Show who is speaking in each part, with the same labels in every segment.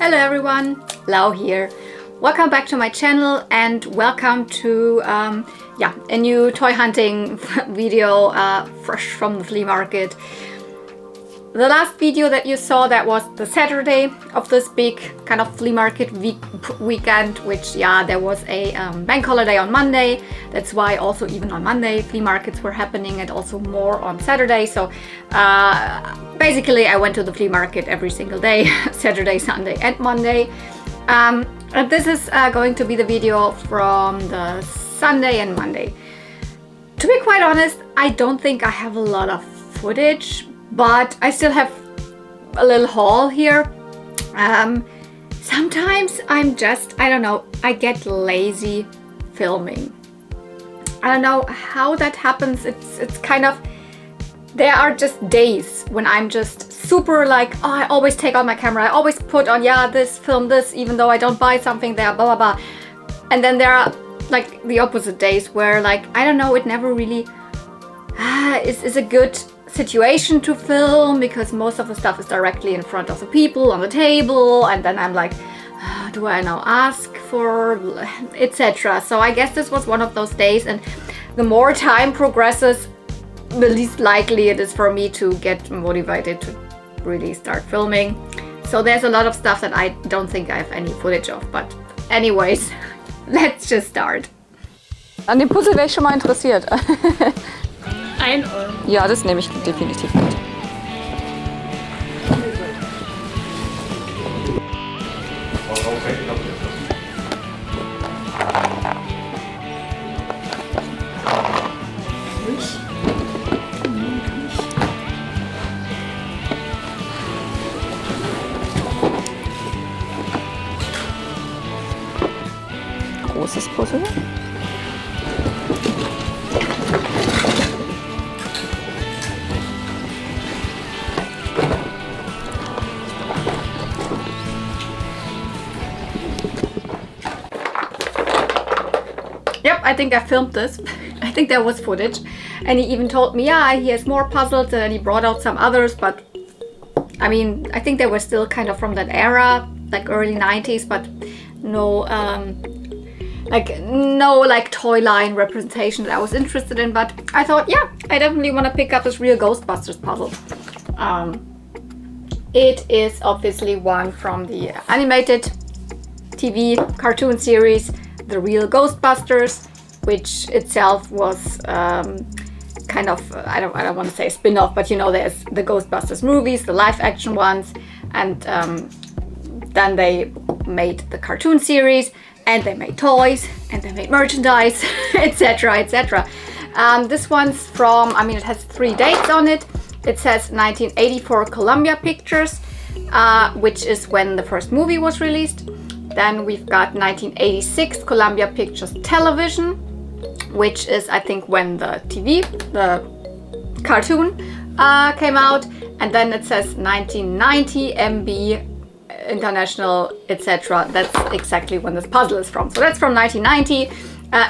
Speaker 1: Hello everyone, Lau here. Welcome back to my channel and welcome to a new toy hunting video fresh from the flea market. The last video that you saw, that was the Saturday of this big kind of flea market weekend, which there was a bank holiday on Monday. That's why also even on Monday flea markets were happening, and also more on Saturday. So basically I went to the flea market every single day, Saturday, Sunday and Monday. And this is going to be the video from the Sunday and Monday. To be quite honest, I don't think I have a lot of footage, but I still have a little haul here. Sometimes I don't know, I get lazy filming. I don't know how that happens. It's kind of, there are just days when I'm just super like, oh, I always take out my camera, I always put on, film this, even though I don't buy something there, blah, blah, blah. And then there are like the opposite days where, like, I don't know, it never really is a good situation to film, because most of the stuff is directly in front of the people on the table, and then I'm like, do I now ask for etc. So I guess this was one of those days, and the more time progresses, the least likely it is for me to get motivated to really start filming. So there's a lot of stuff that I don't think I have any footage of, but anyways, let's just start.
Speaker 2: An dem Puzzle wäre ich schon mal interessiert.
Speaker 3: 1 Euro.
Speaker 2: Ja, das nehme ich definitiv mit. Großes Puzzle.
Speaker 1: Yep, I think I filmed this. I think there was footage, and he even told me, he has more puzzles, and he brought out some others, but I mean, I think they were still kind of from that era, like early 90s, but no toy line representation that I was interested in. But I thought, I definitely want to pick up this real Ghostbusters puzzle. It is obviously one from the animated TV cartoon series, The Real Ghostbusters, which itself was kind of, I don't want to say a spin-off, but you know, there's the Ghostbusters movies, the live action ones, and then they made the cartoon series, and they made toys, and they made merchandise, etc, etc. This one's from, it has 3 dates on it. It says 1984 Columbia Pictures, which is when the first movie was released. Then we've got 1986 Columbia Pictures Television, which is, I think, when the cartoon came out. And then it says 1990 MB International, etc. That's exactly when this puzzle is from. So that's from 1990.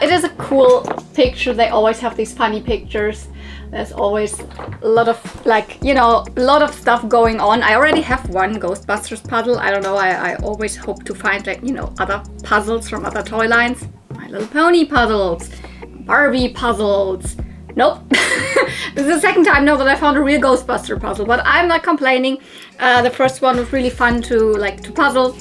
Speaker 1: It is a cool picture. They always have these funny pictures. There's always a lot of, like, you know, a lot of stuff going on. I already have one Ghostbusters puzzle. I don't know, I always hope to find, like, you know, other puzzles from other toy lines. My Little Pony puzzles, Barbie puzzles. Nope. This is the second time now that I found a real Ghostbuster puzzle, but I'm not complaining. The first one was really fun to puzzle.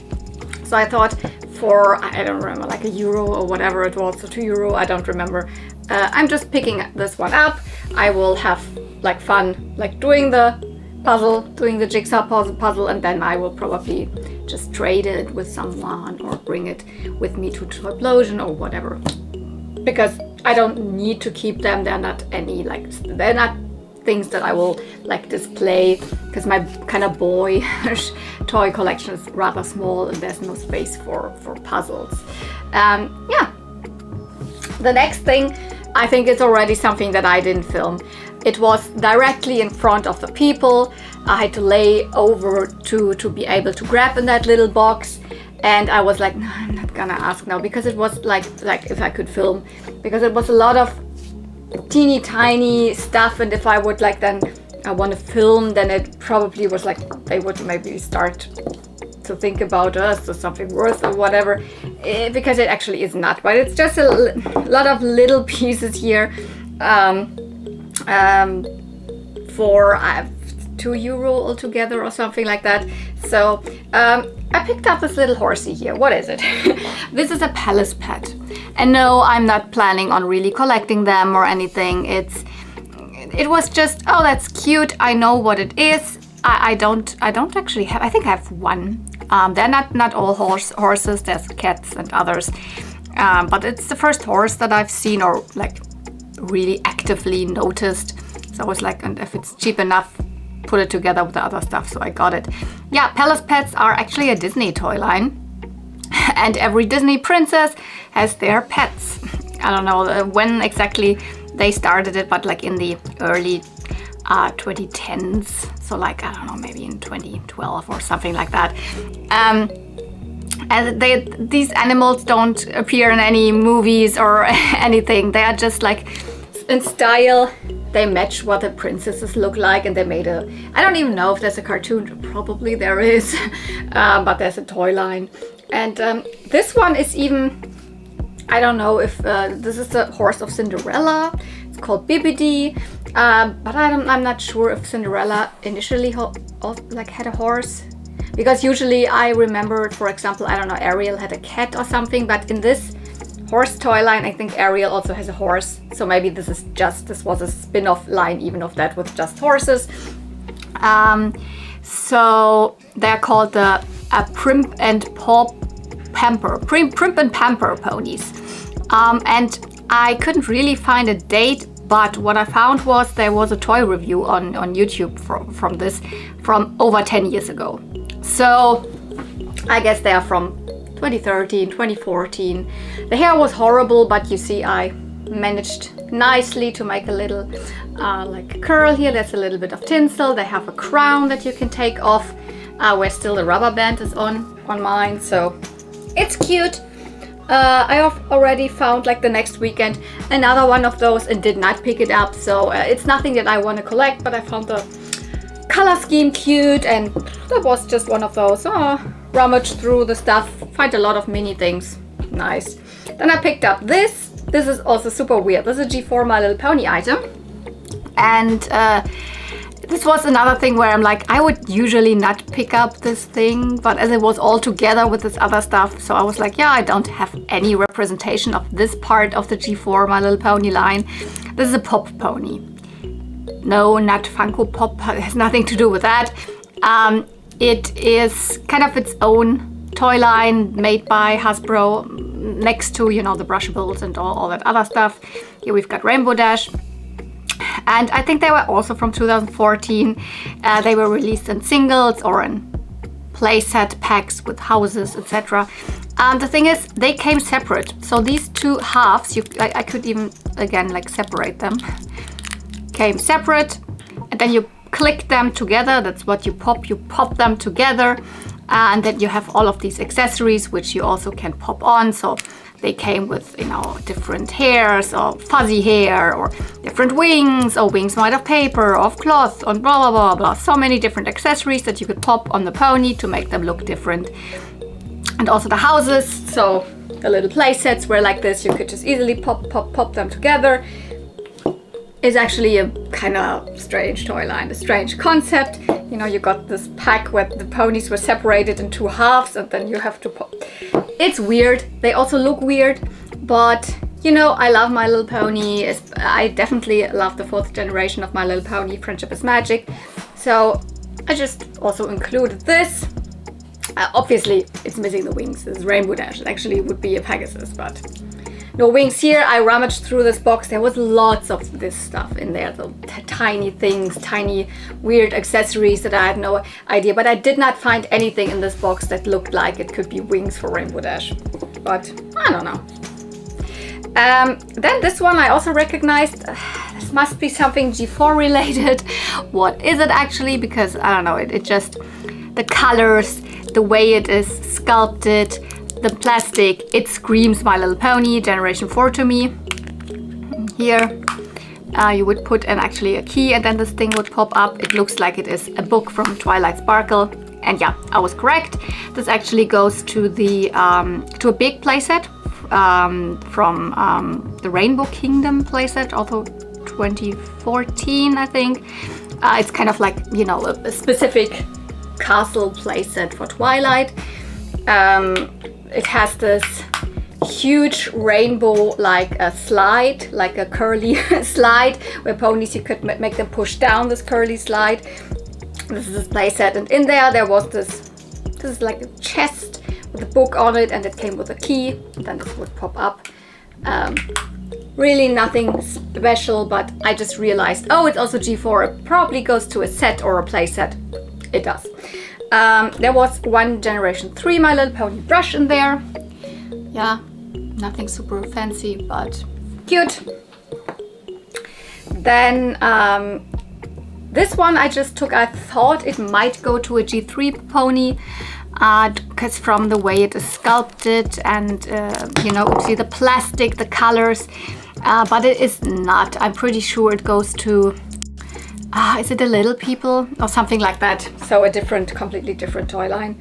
Speaker 1: So I thought, for, I don't remember, like €1 or whatever it was, so €2, I don't remember. I'm just picking this one up. I will have like fun, like doing the puzzle, doing the jigsaw puzzle, and then I will probably just trade it with someone or bring it with me to Toyplosion or whatever. Because I don't need to keep them. They're not they're not things that I will like display, because my kind of boyish toy collection is rather small and there's no space for puzzles. The next thing, I think it's already something that I didn't film. It was directly in front of the people. I had to lay over to be able to grab in that little box. And I was like, no, I'm not gonna ask now, because it was like if I could film, because it was a lot of teeny tiny stuff, and if I would like then I want to film, then it probably was like they would maybe start to think about us or something worth or whatever, because it actually is not. But it's just a lot of little pieces here for €2 altogether or something like that. So I picked up this little horsey here. What is it? This is a palace pet. And no, I'm not planning on really collecting them or anything. It was just, oh, that's cute. I know what it is. I don't actually have, I think I have one. They're not all horses, there's cats and others. But it's the first horse that I've seen or like really actively noticed. So I was like, and if it's cheap enough, put it together with the other stuff. So I got it. Yeah, Palace Pets are actually a Disney toy line. And every Disney princess has their pets. I don't know when exactly they started it, but like in the early 2010s. So like, I don't know, maybe in 2012 or something like that. And these animals don't appear in any movies or anything. They are just like in style. They match what the princesses look like, and they made I don't even know if there's a cartoon. Probably there is, but there's a toy line. And this one is even, I don't know if this is the horse of Cinderella. It's called Bibbidi, but I'm not sure if Cinderella initially had a horse, because usually I remember, for example, I don't know, Ariel had a cat or something, but in this horse toy line, I think Ariel also has a horse. So maybe this was a spin-off line even of that with just horses. So they're called the Primp and Pamper ponies. And I couldn't really find a date, but what I found was there was a toy review on YouTube from this from over 10 years ago. So I guess they are from 2013, 2014. The hair was horrible, but you see I managed nicely to make a little like curl here. There's a little bit of tinsel. They have a crown that you can take off where still the rubber band is on mine. So it's cute. I have already found like the next weekend another one of those and did not pick it up. So it's nothing that I want to collect, but I found the color scheme cute, and that was just one of those. Rummage through the stuff, find a lot of mini things. Nice. Then I picked up this. This is also super weird. This is a G4 My Little Pony item. And this was another thing where I'm like, I would usually not pick up this thing, but as it was all together with this other stuff, so I was like, yeah, I don't have any representation of this part of the G4 My Little Pony line. This is a pop pony. No, not Funko Pop, it has nothing to do with that. It is kind of its own toy line made by Hasbro, next to, you know, the Brushables and all that other stuff. Here we've got Rainbow Dash. And I think they were also from 2014. They were released in singles or in playset packs with houses, etc. The thing is, they came separate. So these two halves, I could even, again, like separate them. Came separate, and then you click them together. That's what you pop them together, and then you have all of these accessories which you also can pop on. So they came with, you know, different hairs or fuzzy hair or different wings or wings made of paper or of cloth and blah blah blah blah. So many different accessories that you could pop on the pony to make them look different. And also the houses, so the little play sets were like this. You could just easily pop them together. Is actually a kind of strange toy line, a strange concept. You know, you got this pack where the ponies were separated in two halves, and then you have to pop. It's weird. They also look weird, but you know, I love My Little Pony. I definitely love the 4th generation of My Little Pony, Friendship is Magic. So I just also included this. Obviously, it's missing the wings. This is Rainbow Dash. It actually would be a Pegasus, but no wings here. I rummaged through this box. There was lots of this stuff in there. The tiny things, tiny weird accessories that I had no idea. But I did not find anything in this box that looked like it could be wings for Rainbow Dash. But I don't know. Then this one I also recognized. This must be something G4 related. What is it actually? Because I don't know. It just, the colors, the way it is sculpted, the plastic, it screams My Little Pony Generation 4 to me. Here you would put in actually a key, and then this thing would pop up. It looks like it is a book from Twilight Sparkle. And yeah, I was correct. This actually goes to the to a big playset from the Rainbow Kingdom playset, also 2014, I think. It's kind of like, you know, a specific castle playset for Twilight. It has this huge rainbow, like a slide, like a curly slide, where ponies, you could make them push down this curly slide. This is this playset, and in there was this is like a chest with a book on it, and it came with a key, and then this would pop up. Really nothing special, but I just realized, oh, it's also G4. It probably goes to a set or a playset. It does. There was one Generation 3 My Little Pony brush in there. Yeah, nothing super fancy, but cute. Then this one I just took. I thought it might go to a G3 pony, because from the way it is sculpted and you know, see the plastic, the colors, but it is not. I'm pretty sure it goes to is it a Little People or something like that? So a different, completely different toy line.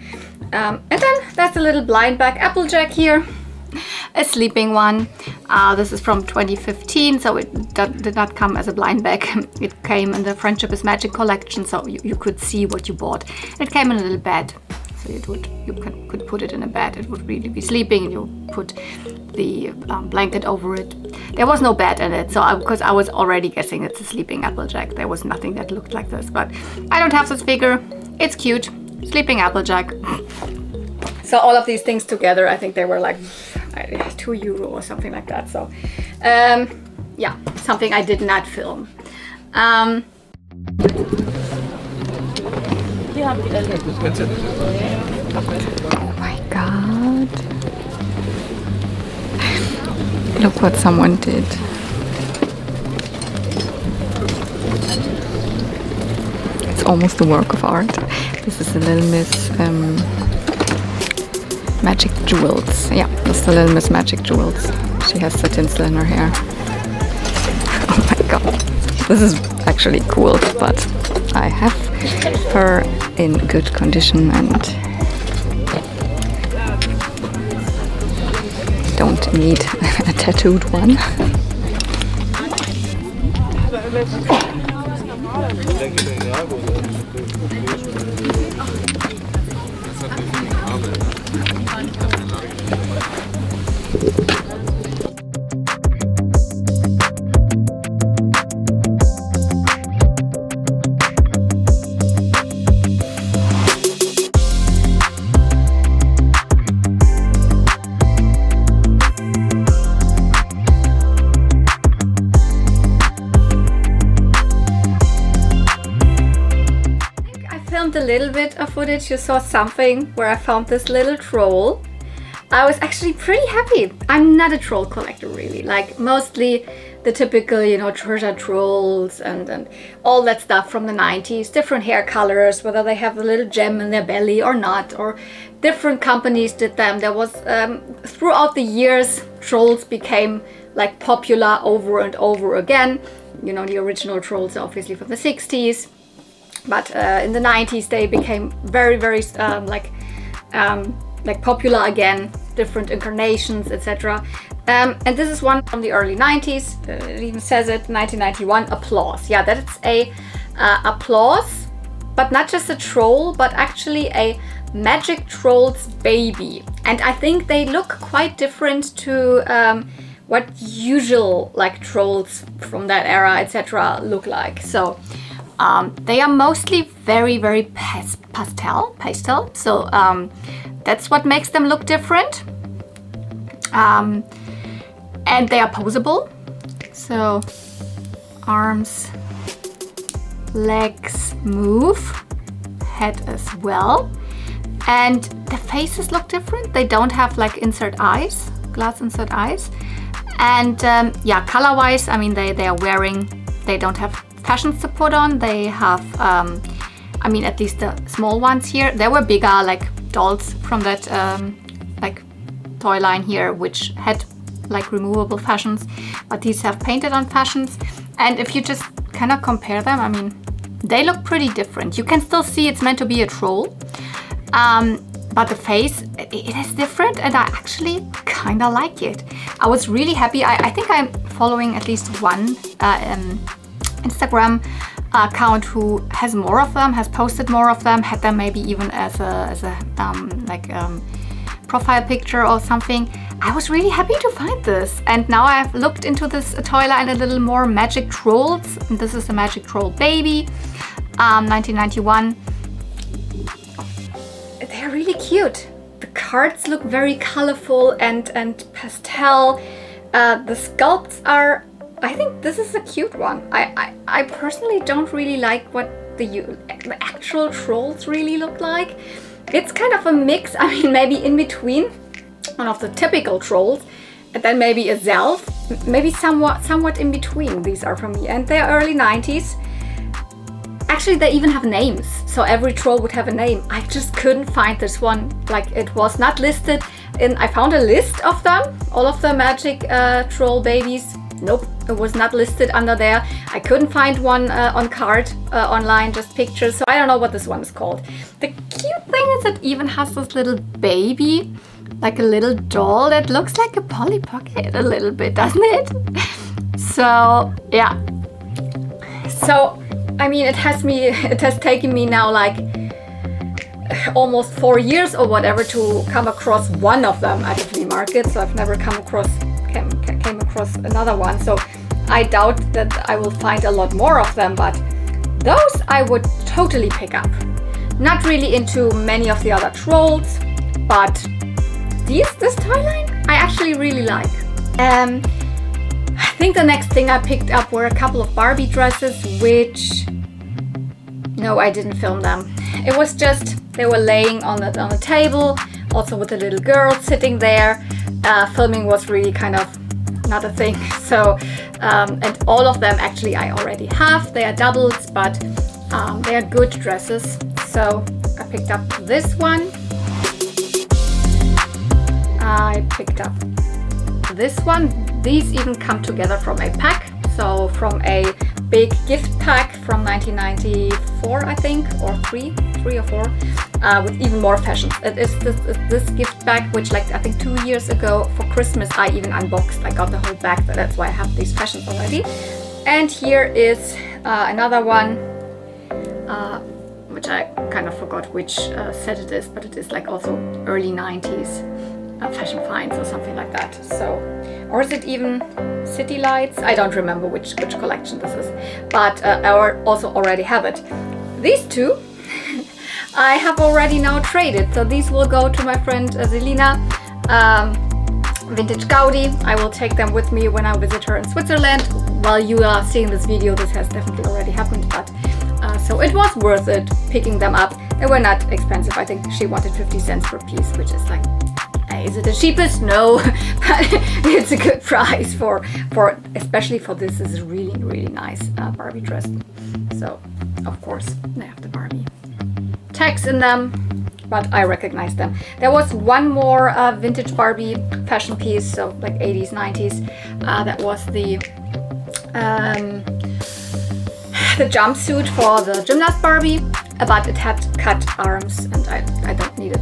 Speaker 1: And then there's a little blind bag Applejack here, a sleeping one. This is from 2015, so it did not come as a blind bag. It came in the Friendship is Magic collection, so you could see what you bought. It came in a little bed, so you could put it in a bed. It would really be sleeping, and you put the blanket over it. There was no bed in it, so because I was already guessing it's a sleeping Applejack. There was nothing that looked like this, but I don't have this figure. It's cute, sleeping Applejack. So all of these things together, I think they were like €2 or something like that. So yeah, something I did not film.
Speaker 2: Oh my god. Look what someone did. It's almost a work of art. This is the Little Miss Magic Jewels. Yeah, that's the Little Miss Magic Jewels. She has the tinsel in her hair. Oh my god. This is actually cool, but I have her in good condition and don't need a tattooed one.
Speaker 1: A little bit of footage. You saw something where I found this little troll. I was actually pretty happy. I'm not a troll collector really, like mostly the typical, you know, treasure trolls and all that stuff from the 90s, different hair colors, whether they have a little gem in their belly or not, or different companies did them. There was throughout the years, trolls became like popular over and over again. You know, the original trolls are obviously from the 60s. But in the 90s they became very like popular again, different incarnations, etc. And this is one from the early 90s. It even says it, 1991, Applause. Yeah, that's a Applause, but not just a troll, but actually a Magic Trolls baby. And I think they look quite different to what usual like trolls from that era, etc. look like. So they are mostly very pastel. So that's what makes them look different. And they are posable. So arms, legs move, head as well. And the faces look different. They don't have like insert eyes, glass insert eyes. And yeah, color-wise, I mean, they are wearing, they don't have fashions to put on. They have, I mean, at least the small ones here, they were bigger, like dolls from that like toy line here, which had like removable fashions, but these have painted on fashions. And if you just kind of compare them, I mean, they look pretty different. You can still see it's meant to be a troll, But the face, it is different, and I actually kind of like it. I was really happy. I think I'm following at least one Instagram account who has more of them, has posted more of them, had them maybe even as a profile picture or something. I was really happy to find this, and now I've looked into this toy line a little more. Magic Trolls. This is a Magic Troll baby, 1991. They're really cute. The cards look very colorful and pastel. The sculpts are, I think this is a cute one. I personally don't really like what the actual trolls really look like. It's kind of a mix, I mean, maybe in between one of the typical trolls and then maybe a Zelf, maybe somewhat in between. These are for me, and they're early 90s. Actually, they even have names, so every troll would have a name. I just couldn't find this one, like it was not listed in. I found a list of them, all of the Magic Troll babies. Nope, it was not listed under there. I couldn't find one on card online, just pictures, so I don't know what this one is called. The cute thing is it even has this little baby, like a little doll that looks like a Polly Pocket a little bit, doesn't it? So yeah. So I mean, it has taken me now like almost 4 years or whatever to come across one of them at the flea market. So I've never came across another one. So I doubt that I will find a lot more of them, but those I would totally pick up. Not really into many of the other trolls, but this toy line I actually really like. I think the next thing I picked up were a couple of Barbie dresses, which, no, I didn't film them. It was just, they were laying on the table, also with a little girl sitting there. Filming was really kind of not a thing. So, and all of them actually I already have. They are doubles, but they are good dresses. So I picked up this one. I picked up this one. These even come together from a pack, so from a big gift pack from 1994, I think, or three or four, with even more fashions. It is this gift bag, which like I think 2 years ago for Christmas I even unboxed. I got the whole bag, so that's why I have these fashions already. And here is another one, which I kind of forgot which set it is, but it is like also early 90s. Fashion finds or something like that. So, or is it even City Lights? I don't remember which collection this is, but I also already have it. These two I have already now traded, so these will go to my friend Zelina, Vintage Gaudi. I will take them with me when I visit her in Switzerland. While you are seeing this video, this has definitely already happened, but so it was worth it picking them up. They were not expensive. I think she wanted 50 cents per piece, which is like, is it the cheapest? No, but it's a good price for especially for this. This is really nice Barbie dress. So of course they have the Barbie tags in them, but I recognize them. There was one more vintage Barbie fashion piece, so like 80s, 90s. That was the jumpsuit for the gymnast Barbie, but it had cut arms, and I don't need it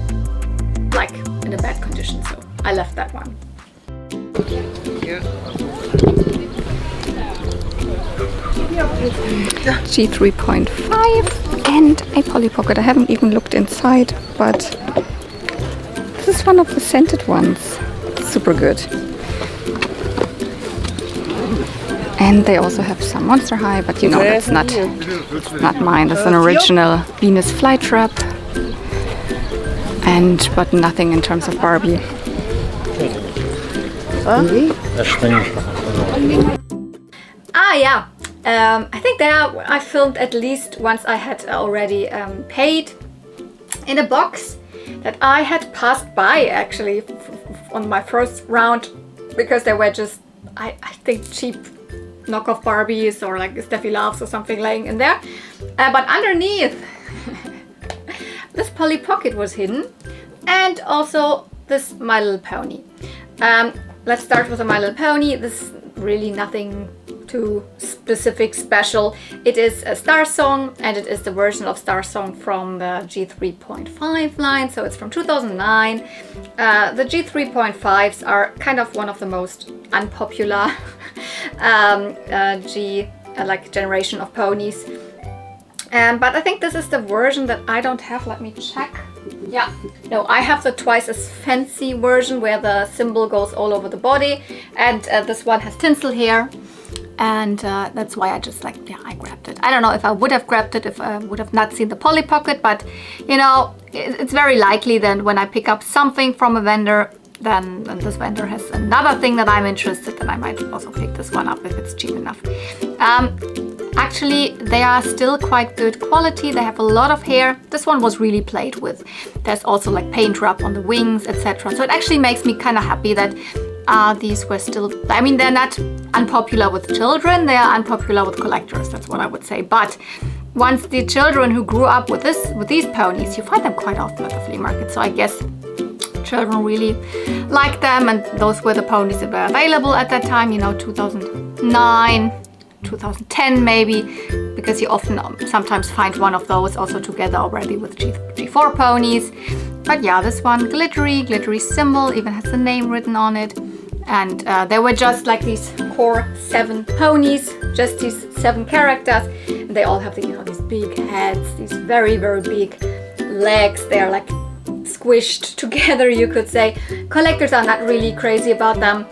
Speaker 1: like in a bad condition, so I left that one.
Speaker 2: G3.5 and a Polly Pocket. I haven't even looked inside, but this is one of the scented ones. Super good. And they also have some Monster High, but you know that's not mine. That's an original Venus Flytrap. But nothing in terms of Barbie.
Speaker 1: Yeah. I think there I filmed at least once. I had already paid in a box that I had passed by actually on my first round, because they were just I think cheap knockoff Barbies or like Steffi Loves or something laying in there. But underneath this Polly Pocket was hidden, and also this My Little Pony. Let's start with the My Little Pony. This is really nothing too specific, special. It is a Star Song, and it is the version of Star Song from the G3.5 line, so it's from 2009. The G3.5s are kind of one of the most unpopular like generation of ponies. But I think this is the version that I don't have. Let me check. Yeah, no, I have the twice as fancy version where the symbol goes all over the body, and this one has tinsel hair, and that's why I just like, yeah, I grabbed it. I don't know if I would have grabbed it if I would have not seen the Polly Pocket, but you know, it's very likely that when I pick up something from a vendor, then this vendor has another thing that I'm interested in, I might also pick this one up if it's cheap enough. Actually, they are still quite good quality. They have a lot of hair. This one was really played with. There's also like paint rub on the wings, etc. So it actually makes me kind of happy that these were still, I mean, they're not unpopular with children, they are unpopular with collectors, that's what I would say. But once the children who grew up with these ponies, you find them quite often at the flea market. So I guess children really like them, and those were the ponies that were available at that time, you know, 2009. 2010 maybe, because you often sometimes find one of those also together already with G4 ponies. But yeah, this one, glittery symbol, even has the name written on it. And they were just like these core 7 ponies, just these 7 characters. And they all have the, you know, these big heads, these very, very big legs. They are like squished together, you could say. Collectors are not really crazy about them.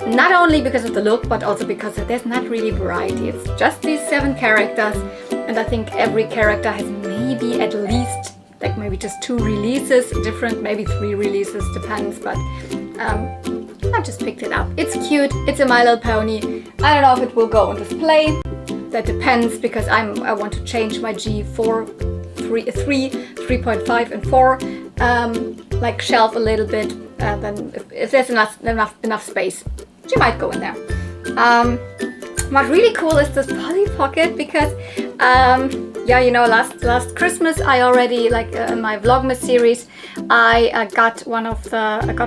Speaker 1: Not only because of the look, but also because there's not really variety. It's just these 7 characters, and I think every character has maybe at least, like maybe just 2 releases, different, maybe 3 releases, depends, but I just picked it up. It's cute, it's a My Little Pony. I don't know if it will go on display. That depends, because I want to change my G4, 3.5 and 4 like shelf a little bit, then if there's enough space, she might go in there. What's really cool is this Polly Pocket, because yeah, you know, last Christmas I already, like in my Vlogmas series, I got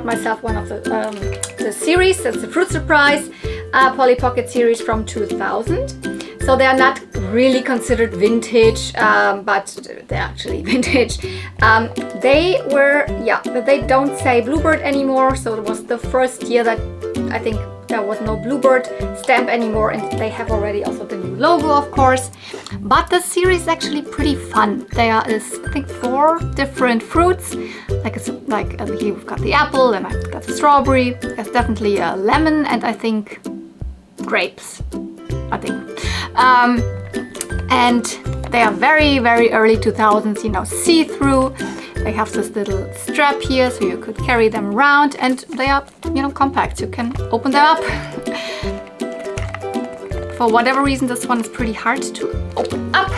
Speaker 1: myself one of the series. That's the Fruit Surprise Polly Pocket series from 2000. So they are not really considered vintage, but they're actually vintage. They were, yeah, but they don't say Bluebird anymore. So it was the first year that I think there was no Bluebird stamp anymore, and they have already also the new logo, of course. But the series is actually pretty fun. There is, I think, 4 different fruits. Like it's like here we've got the apple, and I've got the strawberry. There's definitely a lemon, and I think grapes. I think. And they are very, very early 2000s, you know, see-through. They have this little strap here, so you could carry them around, and they are, you know, compact. You can open them up. For whatever reason, this one is pretty hard to open up.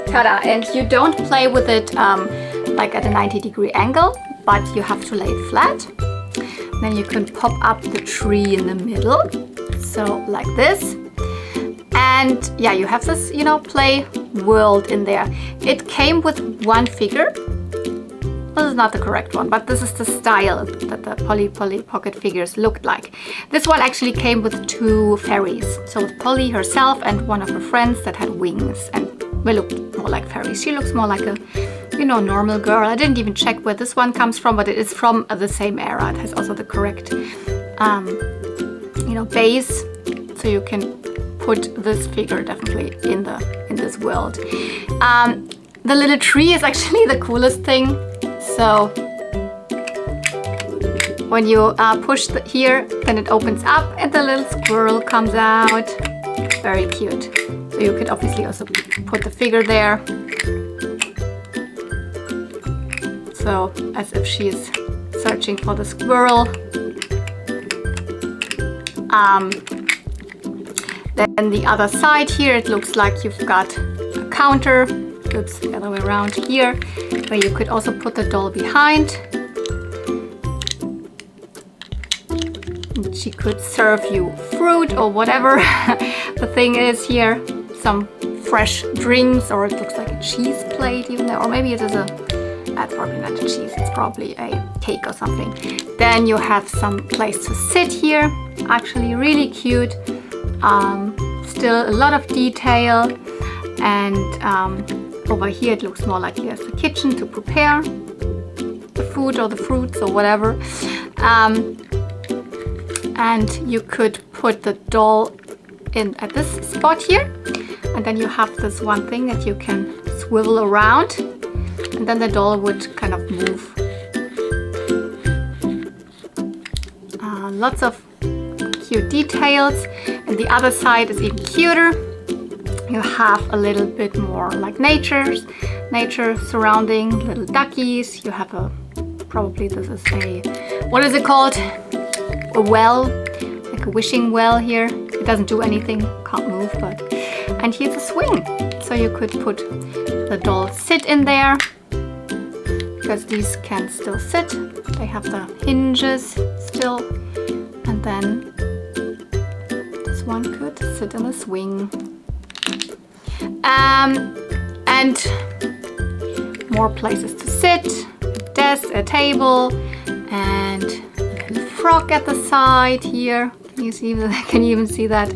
Speaker 1: Ta-da! And you don't play with it like at a 90-degree angle, but you have to lay it flat. Then you can pop up the tree in the middle, so like this. And yeah, you have this, you know, play world in there. It came with 1 figure. This is not the correct one, but this is the style that the Polly Pocket figures looked like. This one actually came with 2 fairies. So with Polly herself and one of her friends that had wings, and they looked more like fairies. She looks more like a, you know, normal girl. I didn't even check where this one comes from, but it is from the same era. It has also the correct, you know, base, so you can put this figure definitely in this world. The little tree is actually the coolest thing. So when you push here, then it opens up and the little squirrel comes out. Very cute. So you could obviously also put the figure there. So as if she is searching for the squirrel. Then the other side here, it looks like you've got a counter. Oops, the other way around here, where you could also put the doll behind. And she could serve you fruit or whatever the thing is here. Some fresh drinks, or it looks like a cheese plate even there, or maybe it is that's probably not a cheese, it's probably a cake or something. Then you have some place to sit here, actually really cute. Still a lot of detail, and over here it looks more like he has a kitchen to prepare the food or the fruits or whatever. And you could put the doll in at this spot here, and then you have this one thing that you can swivel around, and then the doll would kind of move. Lots of cute details, and the other side is even cuter. You have a little bit more like nature surrounding little duckies. You have probably this is what is it called? A well, like a wishing well here. It doesn't do anything, can't move, and here's a swing. So you could put the doll sit in there, because these can still sit. They have the hinges still, and then this one could sit in a swing. And more places to sit, a desk, a table, and a frog at the side here. Can you see that? Can you even see that?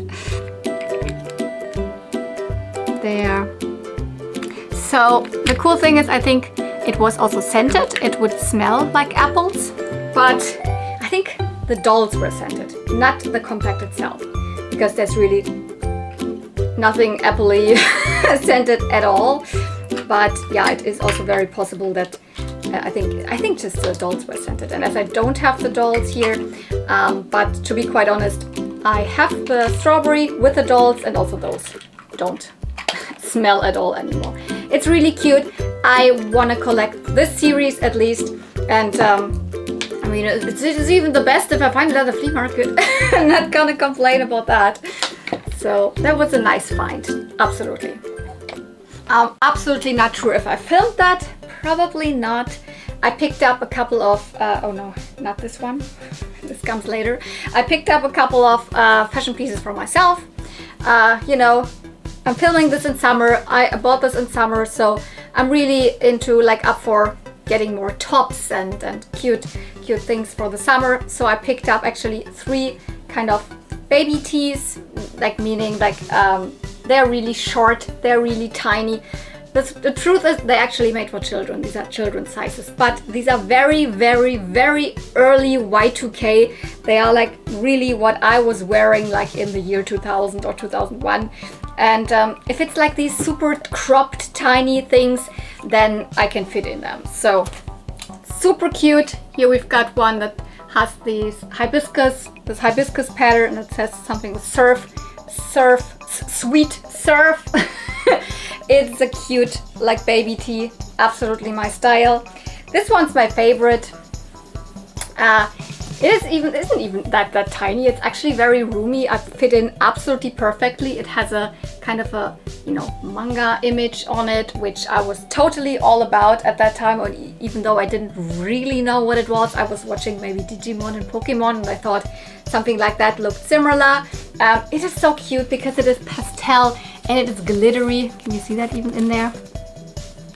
Speaker 1: There. So the cool thing is, I think it was also scented. It would smell like apples, but I think the dolls were scented, not the compact itself, because there's really nothing apple-y scented at all. But yeah, it is also very possible that I think just the dolls were scented. And as I don't have the dolls here, but to be quite honest, I have the strawberry with the dolls, and also those don't smell at all anymore. It's really cute. I want to collect this series at least, and I mean, it's even the best if I find it at the flea market. I'm not gonna complain about that. So that was a nice find, absolutely. I'm absolutely not sure if I filmed that, probably not. I picked up a couple of, oh no, not this one, this comes later. I picked up a couple of fashion pieces for myself. You know, I'm filming this in summer, I bought this in summer, so I'm really into, like, up for getting more tops and cute things for the summer. So I picked up actually 3 kind of baby tees, like meaning like they're really short, they're really tiny. The truth is they actually made for children. These are children's sizes, but these are very, very, very early Y2K. They are like really what I was wearing like in the year 2000 or 2001. And if it's like these super cropped tiny things, then I can fit in them. So super cute. Here we've got one that has this hibiscus pattern, and it says something with sweet surf. It's a cute like baby tee, absolutely my style. This one's my favorite. It isn't even that tiny. It's actually very roomy. I fit in absolutely perfectly. It has a kind of a, you know, manga image on it, which I was totally all about at that time. Or even though I didn't really know what it was, I was watching maybe Digimon and Pokemon, and I thought something like that looked similar. It is so cute because it is pastel and it is glittery. Can you see that even in there?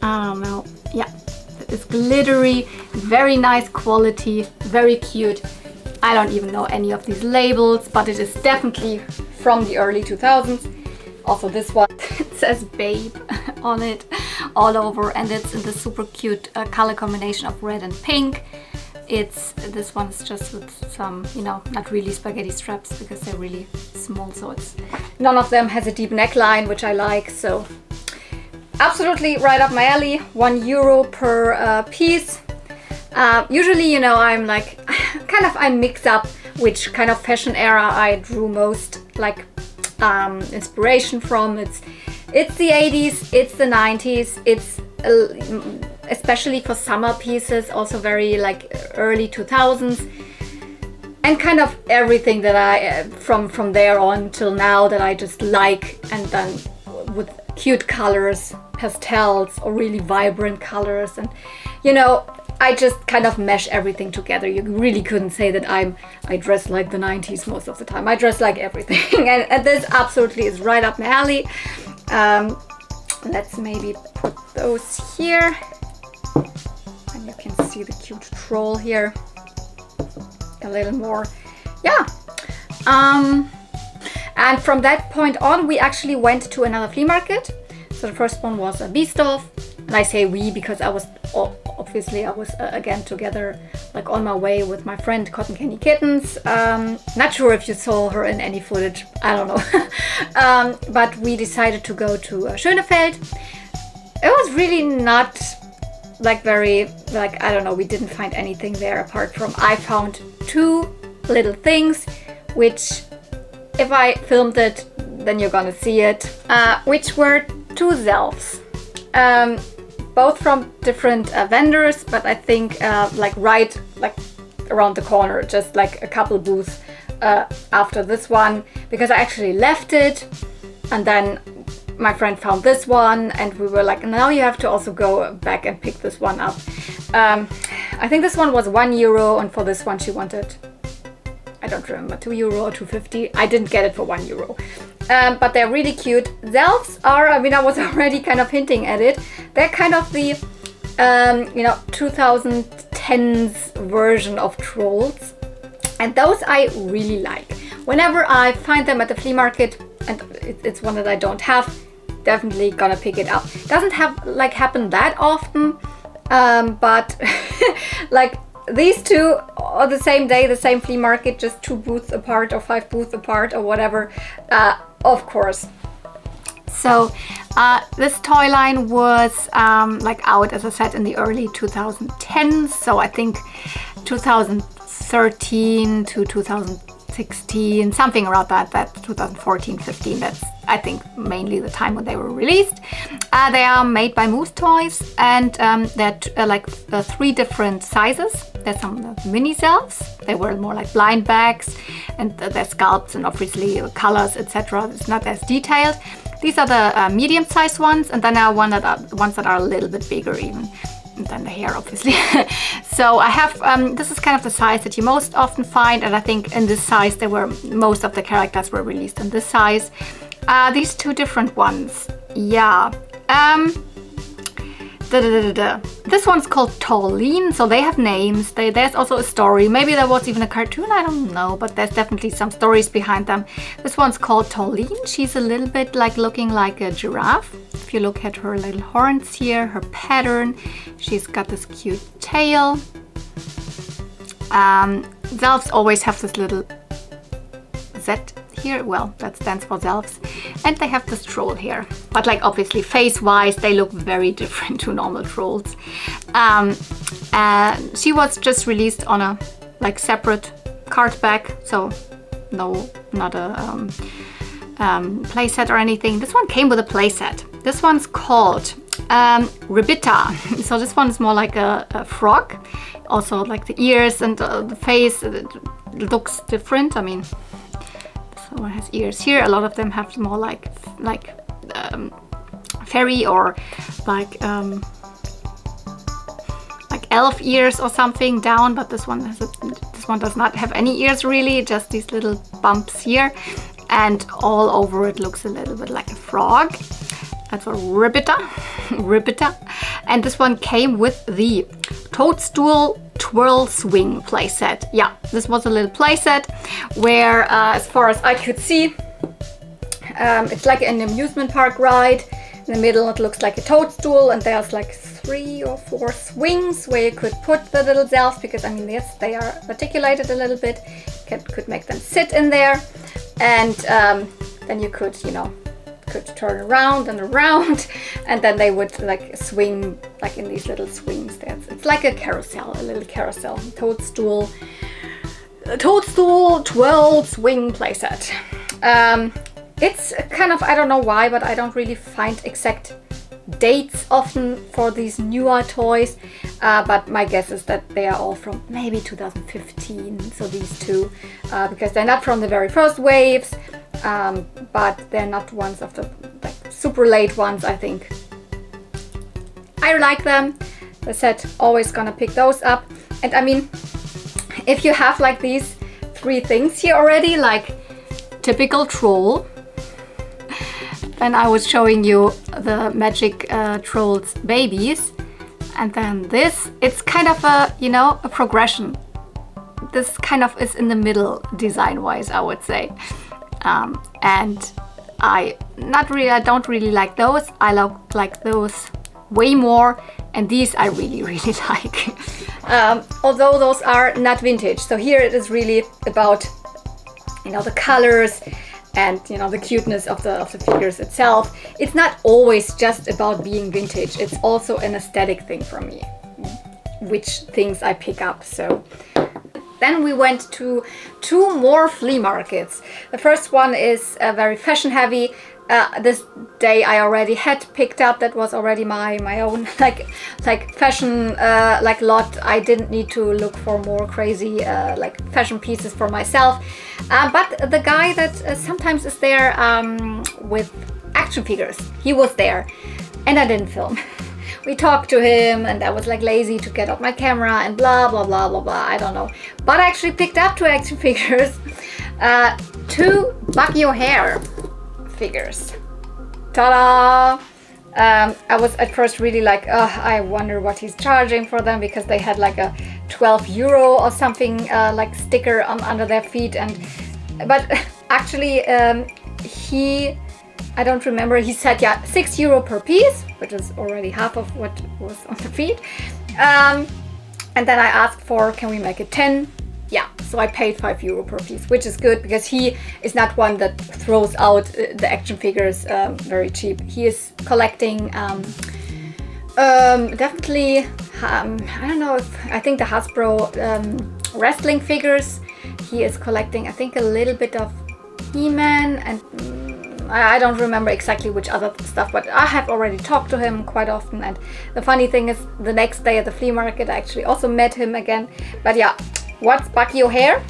Speaker 1: I don't know. Yeah. It's glittery, very nice quality, very cute. I don't even know any of these labels, but it is definitely from the early 2000s. Also this one, it says babe on it all over, and it's in the super cute color combination of red and pink. This one's just with some, you know, not really spaghetti straps because they're really small, so none of them has a deep neckline, which I like, so absolutely right up my alley. €1 per piece. Usually, you know, I'm like, I mix up which kind of fashion era I drew most like inspiration from. It's the 80s, it's the 90s, it's especially for summer pieces, also very like early 2000s, and kind of everything that I from there on till now that I just like, and then with cute colors, pastels or really vibrant colors, and you know, I just kind of mesh everything together. You really couldn't say that I dress like the 90s most of the time. I dress like everything, and this absolutely is right up my alley. Let's maybe put those here, and you can see the cute troll here a little more. Yeah. And from that point on, we actually went to another flea market. So the first one was a Biesdorf. And I say we because I was again together, like on my way with my friend Cotton Candy Kittens. Not sure if you saw her in any footage, I don't know. But we decided to go to Schönefeld. It was really not like I don't know, we didn't find anything there apart from I found two little things, which if I filmed it, then you're gonna see it, which were two Zelfs. Both from different vendors, but I think right around the corner, just like a couple booths after this one, because I actually left it and then my friend found this one and we were like, now you have to also go back and pick this one up. I think this one was €1 and for this one she wanted, I don't remember, €2 or €2.50. I didn't get it for €1. But they're really cute. Zelfs are, I mean, I was already kind of hinting at it. They're kind of the, 2010s version of trolls. And those I really like. Whenever I find them at the flea market, and it's one that I don't have, definitely gonna pick it up. Doesn't happen that often, but like these two on the same day, the same flea market, just 2 booths apart or 5 booths apart or whatever, of course. So this toy line was out, as I said, in the early 2010s. So I think 2013 to 2016, something around that 2014, 15, that's I think mainly the time when they were released. They are made by Moose Toys and they're 3 different sizes. There's some mini Zelfs. They were more like blind bags and they're sculpts and obviously colors, etc. It's not as detailed. These are the medium-sized ones, and then there are ones that are a little bit bigger even than the hair, obviously. So I have, this is kind of the size that you most often find, and I think in this size most of the characters were released in this size. These 2 different ones, yeah. This one's called Tolleen, so they have names. There's also a story. Maybe there was even a cartoon, I don't know, but there's definitely some stories behind them. This one's called Tolleen. She's a little bit looking like a giraffe. If you look at her little horns here, her pattern, she's got this cute tail. Zelfs always have this little Z here, well, that stands for Zelfs, and they have this troll here, but obviously face-wise they look very different to normal trolls. And she was just released on a separate card back, so not a playset or anything. This one came with a playset. This one's called Ribitta. So this one is more like a frog, also the ears and the face, it looks different. I mean, one has ears here. A lot of them have more like fairy or elf ears or something down, but this one does not have any ears really, just these little bumps here, and all over it looks a little bit like a frog. That's a Ribitta. And this one came with the Toadstool Twirl Swing playset. Yeah, this was a little playset where, as far as I could see, it's like an amusement park ride. In the middle it looks like a toadstool, and there's 3 or 4 swings where you could put the little Zelfs, because I mean, yes, they are articulated a little bit. Could make them sit in there, and then you could turn around and around, and then they would swing in these little swings. It's like a carousel, a little carousel. Toadstool Twirl Swing playset. It's kind of, I don't know why, but I don't really find exact dates often for these newer toys, but my guess is that they are all from maybe 2015, so these 2, because they're not from the very first waves, but they're not ones of the super late ones, I think. I like them. As I said, always gonna pick those up. And I mean, if you have these 3 things here already, typical troll, then I was showing you the Magic Trolls babies, and then this, it's kind of a progression. This kind of is in the middle design wise, I would say. and I don't really like those. I like those way more, and these I really like. Although those are not vintage. So here it is really about, you know, the colors and, you know, the cuteness of the figures itself. It's not always just about being vintage. It's also an aesthetic thing for me, which things I pick up. So then we went to 2 more flea markets. The first one is very fashion heavy. This day I already had picked up, that was already my own like fashion like lot. I didn't need to look for more crazy like fashion pieces for myself. But the guy that sometimes is there with action figures, he was there, and I didn't film. We talked to him, and I was like lazy to get out my camera and blah blah blah blah blah. I don't know, but I actually picked up 2 action figures, 2 Bucky O'Hare figures. Ta-da! I was at first really like, I wonder what he's charging for them, because they had like a 12 euro or something like sticker under their feet, but actually I don't remember, he said 6 euro per piece, which is already half of what was on the feet. And then I asked for, can we make it 10? Yeah, so I paid 5 euro per piece, which is good, because he is not one that throws out the action figures very cheap. He is collecting definitely, I don't know I think the Hasbro wrestling figures. He is collecting, I think, a little bit of He-Man, and I don't remember exactly which other stuff, but I have already talked to him quite often. And the funny thing is, the next day at the flea market I actually also met him again. But yeah, what's Bucky O'Hare?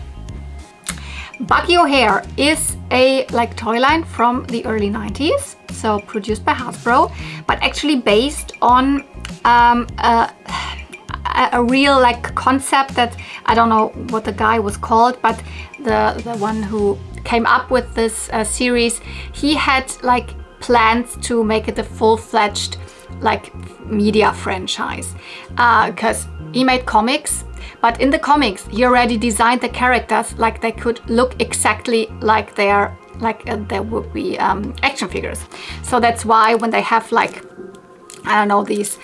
Speaker 1: Bucky O'Hare is a like toy line from the early 90s, so produced by Hasbro, but actually based on a real like concept that I don't know what the guy was called, but the one who came up with this series, he had like plans to make it a full-fledged like media franchise, because he made comics, but in the comics he already designed the characters like they could look exactly like there would be action figures. So that's why when they have like, I don't know, these